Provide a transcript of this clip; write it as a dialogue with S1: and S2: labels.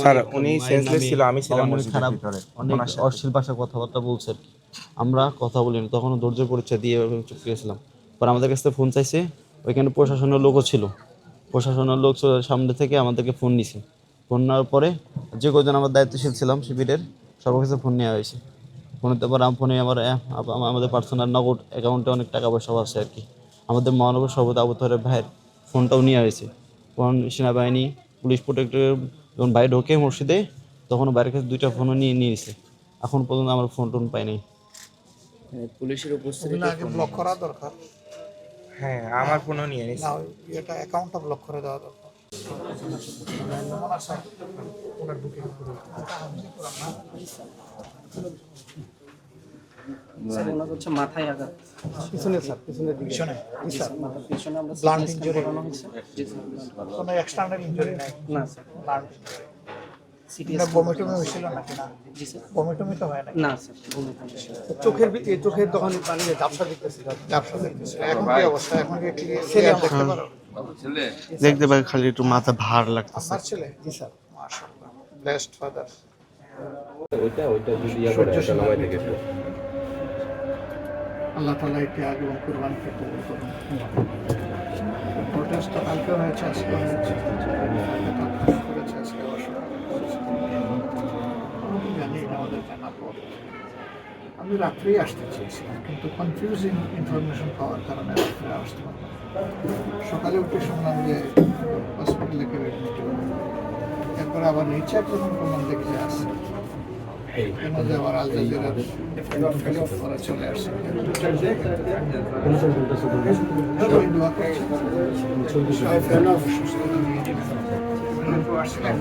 S1: Sir উনি senseless ছিল, আমি ছিলাম
S2: খারাপ অনেক অশ্লীল ভাষায় কথাবার্তা বলছে। আমরা কথা বলিনি, তখন ধৈর্য পরিচয় দিয়ে চুপ করেছিলাম। পর আমাদের কাছ থেকে ফোন চাইছে, ওইখানে প্রশাসনের লোকও ছিল। প্রশাসনের লোক সামনে থেকে আমাদেরকে ফোন নিছে। ফোন নেওয়ার পরে যে কজন আমার দায়িত্বশীল ছিলাম শিবিরের সবার কাছে ফোন নেওয়া হয়েছে। ফোনেতে পরে ফোনে আমাদের পার্সোনাল নগদ অ্যাকাউন্টে অনেক টাকা পয়সাও আছে আর কি। আমাদের মহানগর সভাপতি আবু তাহের ভাইয়ের ফোনটাও নেওয়া হয়েছে। ফোন সেনাবাহিনী পুলিশ প্রোটেক্টর যখন বাইরে ঢোকে মসজিদে, তখন বাইরের কাছে 2টা ফোনও নিয়েছে। এখন পর্যন্ত আমার ফোন টোন পাই নাই।
S3: পুলিশের উপস্থিতি
S4: ব্লক করা দরকার।
S1: হ্যাঁ, আমার ফোনও নিয়ে নিছে।
S4: না, এটা অ্যাকাউন্টটা ব্লক করে দেওয়া দরকার।
S3: স্যার ওনার হচ্ছে মাথায় আঘাত।
S4: পিছনে স্যার, পিছনের দিকে পিছনে। জি স্যার,
S3: মাথার পিছনে আমরা
S4: ব্লান্ট ইনজুরি
S3: হয়েছে। জি স্যার।
S4: কোনো এক্সটার্নাল ইনজুরি নাই।
S3: না স্যার।
S4: ব্লান্ট
S3: সিটি
S4: এটা বমিটমি হয়েছিল নাকি? না,
S3: জি স্যার।
S4: বমিটমি তো হয় না।
S3: না স্যার, বমি হয়েছে।
S4: চোখের তখন পানি ঝাপসা দিতেছে, ঝাপসা দিতেছে। এখন কি অবস্থা? এখন কি ক্লিয়ার দেখতে পারো?
S2: দেখতে পাই খালি একটু মাথা ভার লাগতেছে।
S4: আপনার ছেলে? জি স্যার, মাশাআল্লাহ, ব্লেসড ফাদার। আল্লাহ তাআলা একে আগে এবং কুরবানিকে কবুল করুন। প্রোটেস্ট তো কালকে হয়েছে, আজকে হয়েছে, করেছে আজকে অবশ্য। আমি জানি এটা আমাদের জানার পর। আমি রাত্রেই আসতে চেয়েছিলাম, কিন্তু কনফিউজিং ইনফরমেশন পাওয়ার কারণে রাত্রে আসতে পারলাম। সকালে উঠে শুনলাম যে হসপিটালে কেউ অ্যাডমিট হলো। এরপরে আবার নিচে যখন প্রমাণ দেখে আসছে, কেন যে আবার আল জাজিরার ওরা চলে আসছে। সবাই দোয়া করছে, সবাই ফেলো সুস্থতা নিয়ে আসছিলেন।